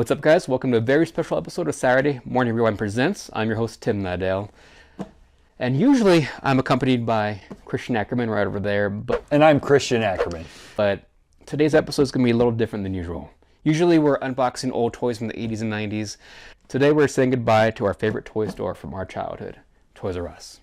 What's up, guys? Welcome to a very special episode of Saturday Morning Rewind Presents. I'm your host, Tim Nydell. And usually I'm accompanied by Christian Ackerman right over there. And I'm Christian Ackerman. But today's episode is going to be a little different than usual. Usually we're unboxing old toys from the 80s and 90s. Today we're saying goodbye to our favorite toy store from our childhood, Toys R Us.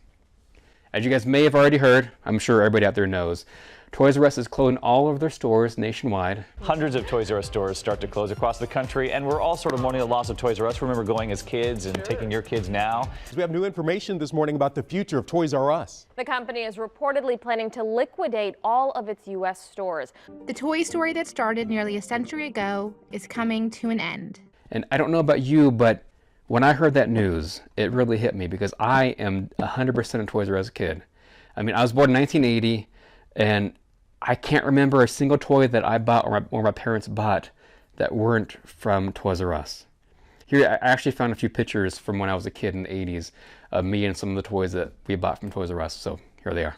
As you guys may have already heard, I'm sure everybody out there knows, Toys R Us is closing all of their stores nationwide. Hundreds of Toys R Us stores start to close across the country, and we're all sort of mourning the loss of Toys R Us. Remember going as kids and taking your kids now. We have new information this morning about the future of Toys R Us. The company is reportedly planning to liquidate all of its U.S. stores. The toy story that started nearly a century ago is coming to an end. And I don't know about you, but when I heard that news, it really hit me because I am 100% a Toys R Us kid. I mean, I was born in 1980, and I can't remember a single toy that I bought or my parents bought that weren't from Toys R Us. Here, I actually found a few pictures from when I was a kid in the 80s of me and some of the toys that we bought from Toys R Us. So here they are.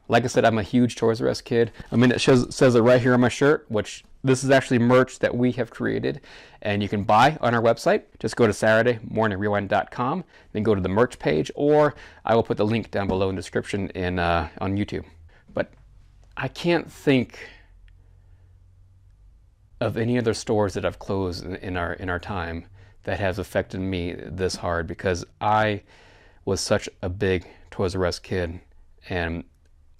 Like I said, I'm a huge Toys R Us kid. I mean, it says it right here on my shirt, which this is actually merch that we have created and you can buy on our website. Just go to SaturdayMorningRewind.com, then go to the merch page, or I will put the link down below in the description on YouTube. But I can't think of any other stores that have closed in our time that has affected me this hard, because I was such a big Toys R Us kid. And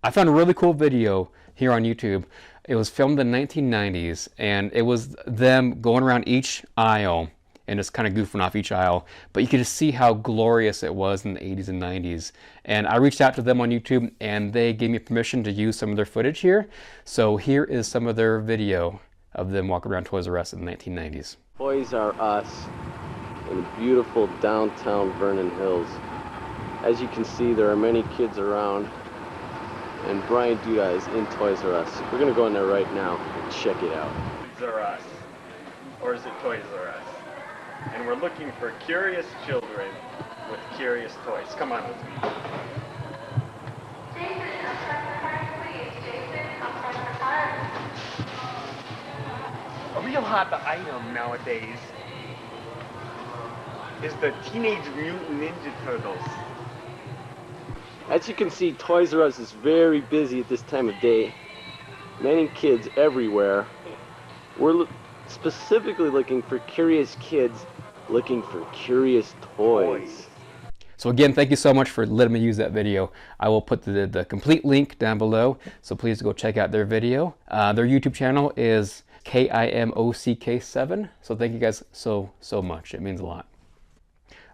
I found a really cool video here on YouTube. It was filmed in the 1990s, and it was them going around each aisle and just kind of goofing off each aisle. But you could just see how glorious it was in the 80s and 90s. And I reached out to them on YouTube, and they gave me permission to use some of their footage here. So here is some of their video of them walking around Toys R Us in the 1990s. Toys R Us in beautiful downtown Vernon Hills. As you can see, there are many kids around. And Brian Duda is in Toys R Us. We're gonna go in there right now and check it out. Toys R Us, or is it Toys R Us? And we're looking for curious children with curious toys. Come on with me. Jason, come check the card, please. Jason, come check the card. A real hot item nowadays is the Teenage Mutant Ninja Turtles. As you can see, Toys R Us is very busy at this time of day. Many kids everywhere. We're specifically looking for curious kids looking for curious toys. So again, thank you so much for letting me use that video. I will put the complete link down below, so please go check out their video. Their YouTube channel is KIMOCK7, so thank you guys so much. It means a lot.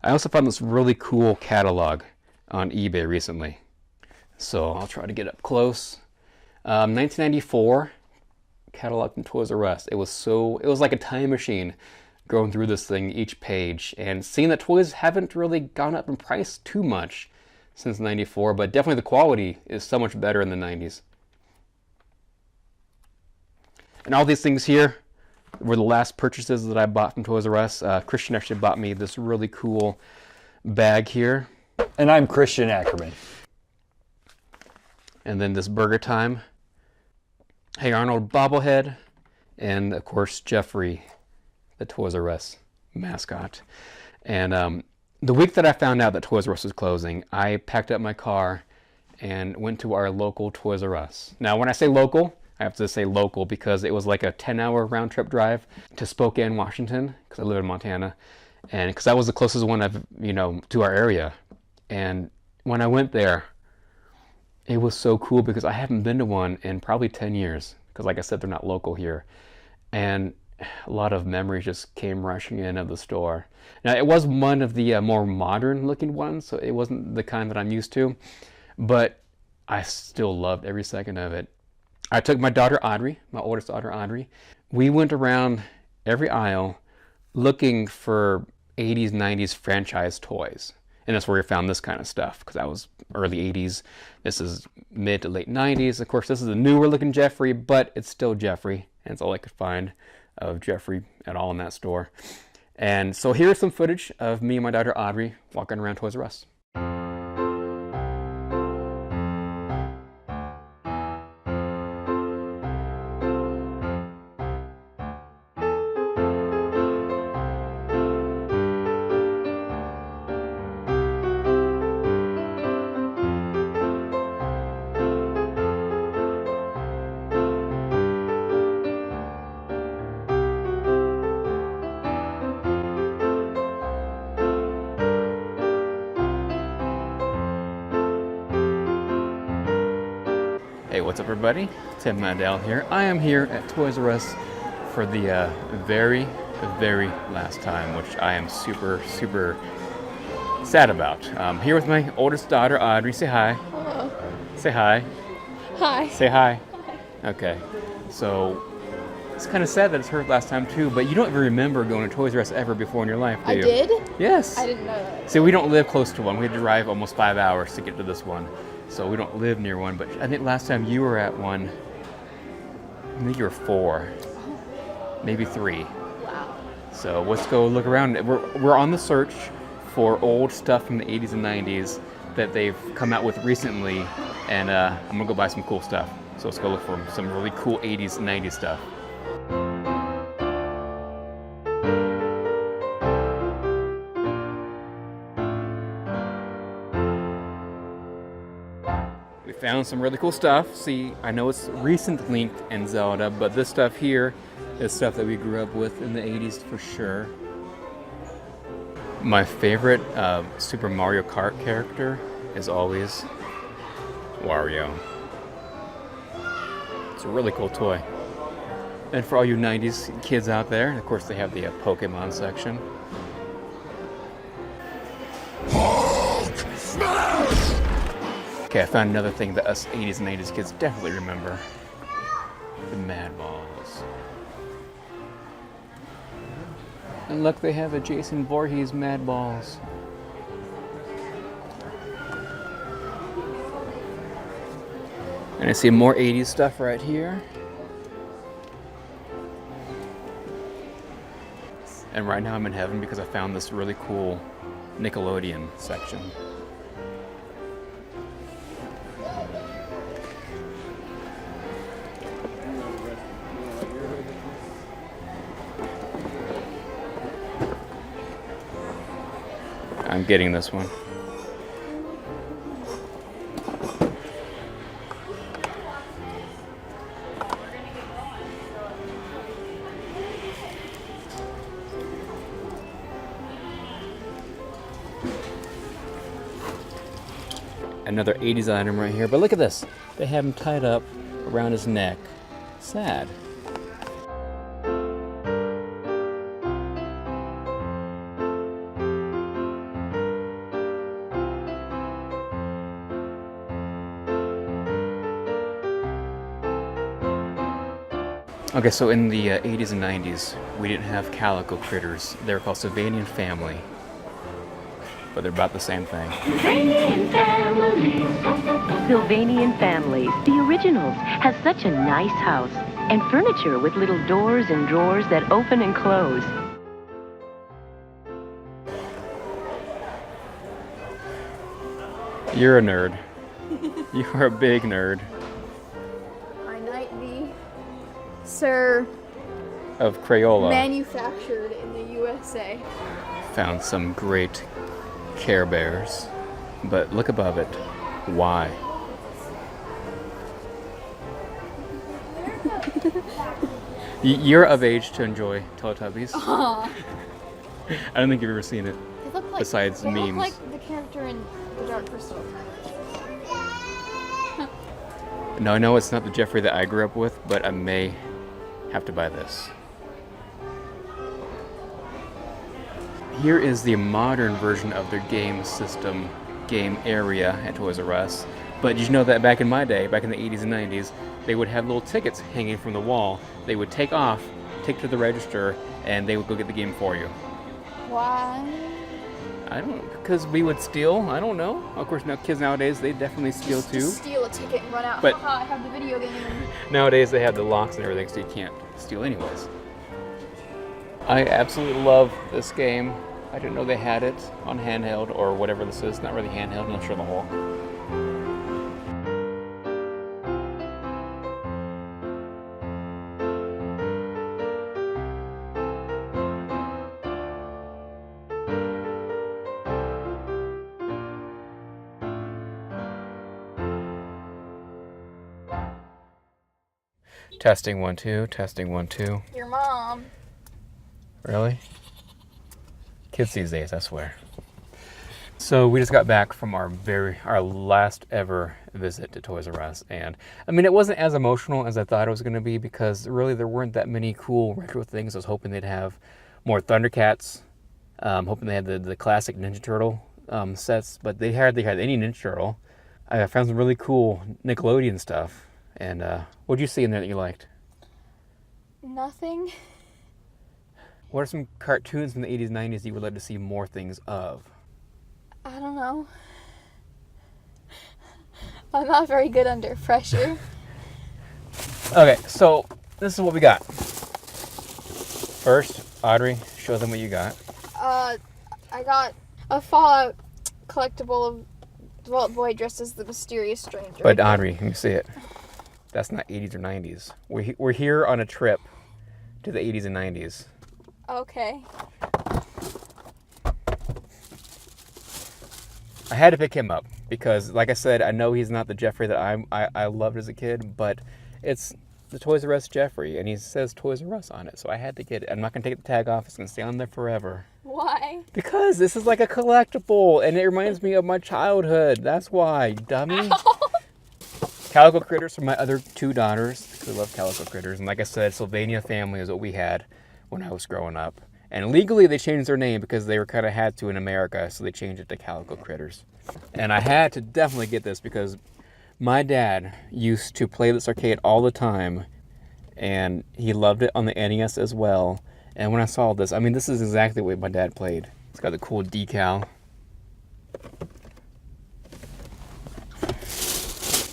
I also found this really cool catalog on eBay recently, so I'll try to get up close. 1994 catalog from Toys R Us. It was like a time machine going through this thing, each page, and seeing that toys haven't really gone up in price too much since 94, but definitely the quality is so much better in the 90s. And all these things here were the last purchases that I bought from Toys R Us. Christian actually bought me this really cool bag here. And I'm Christian Ackerman. And then this Burger Time, Hey Arnold bobblehead, and of course Jeffrey, the Toys R Us mascot. And the week that I found out that Toys R Us was closing, I packed up my car and went to our local Toys R Us. Now when I say local, I have to say local because it was like a 10-hour round trip drive to Spokane, Washington, because I live in Montana, and because that was the closest one to our area. And when I went there, it was so cool because I haven't been to one in probably 10 years. Because like I said, they're not local here. And a lot of memories just came rushing in of the store. Now, it was one of the more modern looking ones, so it wasn't the kind that I'm used to. But I still loved every second of it. I took my daughter Audrey, my oldest daughter Audrey. We went around every aisle looking for 80s, 90s franchise toys. And that's where we found this kind of stuff, because that was early 80s. This is mid to late 90s. Of course, this is a newer looking Jeffrey, but it's still Jeffrey. And it's all I could find of Jeffrey at all in that store. And so here's some footage of me and my daughter Audrey walking around Toys R Us. Hey, what's up everybody? Tim Nydell here. I am here at Toys R Us for the very last time, which I am super sad about. Here with my oldest daughter, Audrey. Say hi. Hello. Say hi. Hi. Say hi. Okay. So, it's kind of sad that it's her last time too, but you don't even remember going to Toys R Us ever before in your life, do you? I did? Yes. I didn't know that. See, we don't live close to one. We had to drive almost 5 hours to get to this one. So we don't live near one, but I think last time you were at one, I think you were 4, maybe 3. Wow. So let's go look around. We're on the search for old stuff from the 80s and 90s that they've come out with recently, and I'm gonna go buy some cool stuff. So let's go look for some really cool 80s and 90s stuff. We found some really cool stuff. See, I know it's recent Link and Zelda, but this stuff here is stuff that we grew up with in the 80s for sure. My favorite Super Mario Kart character is always Wario. It's a really cool toy. And for all you 90s kids out there, of course they have the Pokemon section. Okay, I found another thing that us 80s and 90s kids definitely remember. The Mad Balls. And look, they have a Jason Voorhees Mad Balls. And I see more 80s stuff right here. And right now I'm in heaven because I found this really cool Nickelodeon section. I'm getting this one. Another 80s item right here, but look at this. They have him tied up around his neck. Sad. Okay, so in the 80s and 90s, we didn't have calico critters. They were called Sylvanian Family, but they're about the same thing. Sylvanian Families, the originals, has such a nice house and furniture with little doors and drawers that open and close. You're a nerd. You're a big nerd. I might be, sir, Of Crayola. manufactured in the USA. Found some great Care Bears, but look above it. Why? You're of age to enjoy Teletubbies. Aw. I don't think you've ever seen it. They look like, Besides they memes. look like the character in The Dark Crystal. No, I know it's not the Jeffrey that I grew up with, but I may have to buy this. Here is the modern version of their game system, game area at Toys R Us. But did you know that back in my day, back in the 80s and 90s, they would have little tickets hanging from the wall. They would take to the register, and they would go get the game for you. Why? I don't know, because we would steal. I don't know. Of course, now kids nowadays, they definitely steal too. Just steal a ticket and run out. But- Haha, I have the video game. Nowadays, they have the locks and everything, so you can't steal anyways. I absolutely love this game. I didn't know they had it on handheld or whatever this is. Not really handheld, I'm not sure the whole. Testing 1 2, testing 1 2. Your mom. Really? Kids these days, I swear. So we just got back from our last ever visit to Toys R Us, and I mean, it wasn't as emotional as I thought it was going to be, because really there weren't that many cool retro things. I was hoping they'd have more Thundercats, hoping they had the classic Ninja Turtle sets, but they hardly had any Ninja Turtle. I found some really cool Nickelodeon stuff. And what did you see in there that you liked? Nothing. What are some cartoons from the 80s, 90s you would like to see more things of? I don't know. I'm not very good under pressure. Okay, so this is what we got. First, Audrey, show them what you got. I got a Fallout collectible of Vault Boy dressed as the mysterious stranger. But Audrey, let me see it. That's not 80s or 90s. We're here on a trip to the 80s and 90s. Okay. I had to pick him up because, like I said, I know he's not the Jeffrey that I loved as a kid, but it's the Toys R Us Jeffrey, and he says Toys R Us on it, so I had to get it. I'm not going to take the tag off. It's going to stay on there forever. Why? Because this is like a collectible, and it reminds me of my childhood. That's why, dummy. Ow. Calico Critters for my other two daughters, because I love Calico Critters. And like I said, Sylvania Family is what we had when I was growing up. And legally, they changed their name because they were kind of had to in America, so they changed it to Calico Critters. And I had to definitely get this because my dad used to play this arcade all the time, and he loved it on the NES as well. And when I saw this, I mean, this is exactly what my dad played. It's got the cool decal.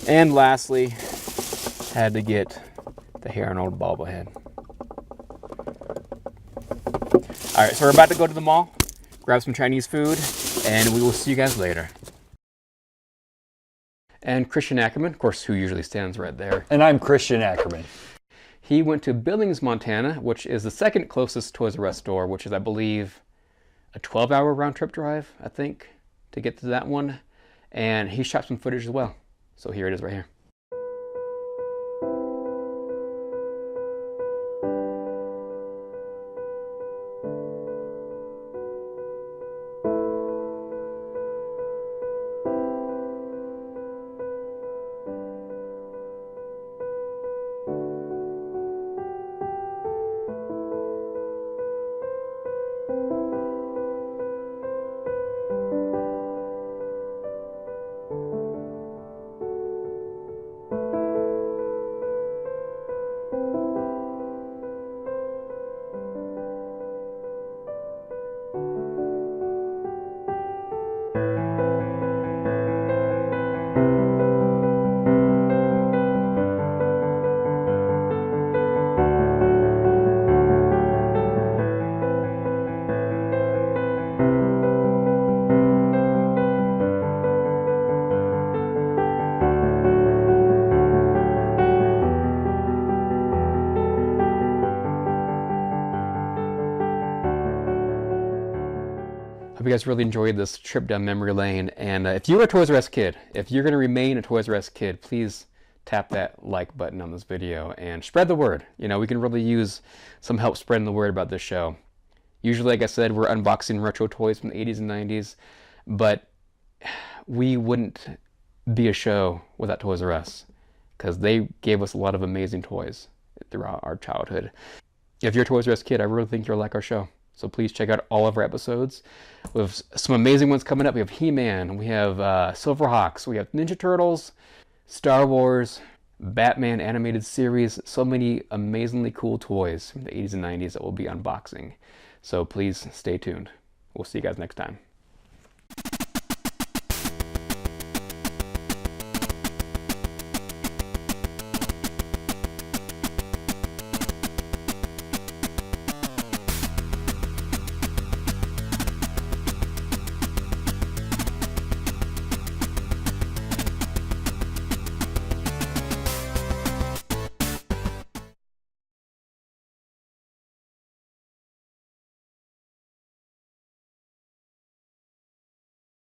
And lastly, had to get the Hey Arnold bobblehead. All right, so we're about to go to the mall, grab some Chinese food, and we will see you guys later. And Christian Ackerman, of course, who usually stands right there. And I'm Christian Ackerman. He went to Billings, Montana, which is the second closest Toys R Us store, which is, I believe, a 12-hour round-trip drive, I think, to get to that one. And he shot some footage as well. So here it is right here. Hope you guys really enjoyed this trip down memory lane. And if you're a Toys R Us kid, if you're going to remain a Toys R Us kid, please tap that like button on this video and spread the word. You know, we can really use some help spreading the word about this show. Usually, like I said, we're unboxing retro toys from the 80s and 90s, but we wouldn't be a show without Toys R Us because they gave us a lot of amazing toys throughout our childhood. If you're a Toys R Us kid, I really think you'll like our show. So please check out all of our episodes. We have some amazing ones coming up. We have He-Man, we have Silverhawks, we have Ninja Turtles, Star Wars, Batman animated series. So many amazingly cool toys from the 80s and 90s that we'll be unboxing. So please stay tuned. We'll see you guys next time.